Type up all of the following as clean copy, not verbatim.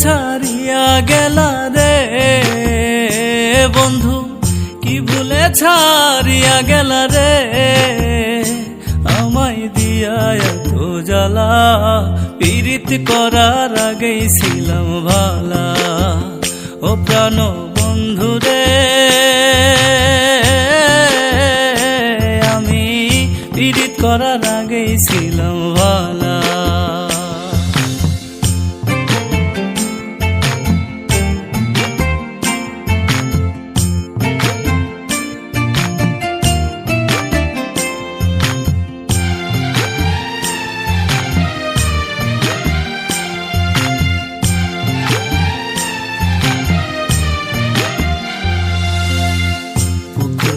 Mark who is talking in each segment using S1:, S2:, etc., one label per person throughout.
S1: ছাড়িয়া গেলা রে বন্ধু, কি ভুলে ছাড়িয়া গেলা রে আমায় দিয়া এত জ্বালা। পীড়িত করার আগেই ছিলাম ভালা, ও প্রাণ বন্ধু রে আমি পীড়িত করার আগেই ছিলাম ভালা।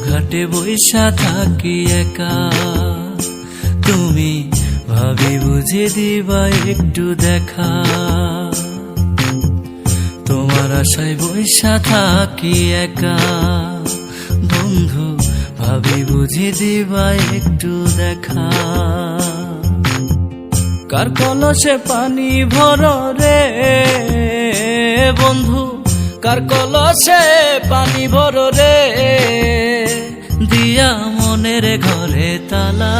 S1: ঘাটে বৈশা থাকি একা, তুমি ভাবি বুঝে দিবা একটু দেখা। তোমার আশায় বৈশা থাকি একা বন্ধু, ভাবি বুঝে দিবা একটু দেখা। কার কলসে পানি ভর রে বন্ধু, কার কলসে পানি ভর রে দিয়া মনের ঘরে তালা।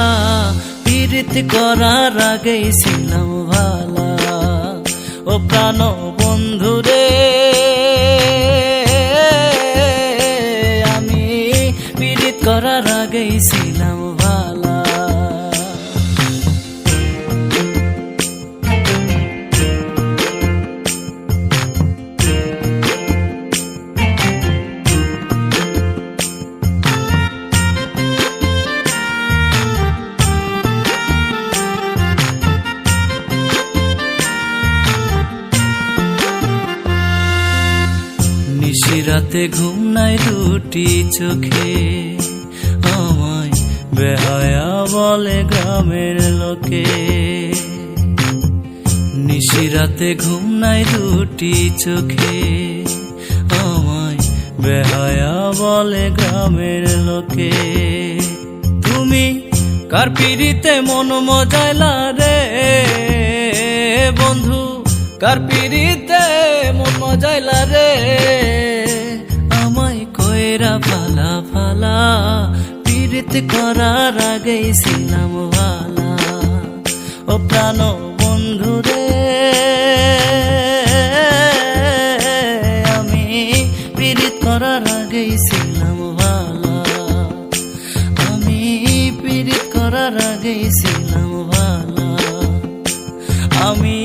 S1: পীড়িত করার আগেই ছিলাম ভালা, ও প্রাণ বন্ধু রে আমি পীড়িত করার আগেই ছিলাম ভালা। নিশিরাতে ঘুম নাই দুটি চোখে, আমায় বেহায়া বলে গ্রামের লোকে। নিশিরাতে ঘুম নাই দুটি চোখে, আমায় বেহায়া বলে গ্রামের লোকে। তুমি কার পিড়িতে মন মজাইলা রে বন্ধু, কার পিড়িতে মন মজাইলা রে আমায় কইরা ফালা ফালা। পীড়িত করার আগেই ছিলাম ভালা, ও প্রাণ বন্ধু রে আমি পীড়িত করার আগেই ছিলাম ভালা। আমি পীড়িত করার আগেই ছিলাম ভালা, আমি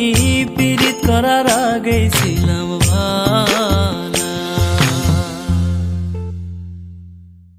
S1: পীড়িত করার আগেই ছিলাম।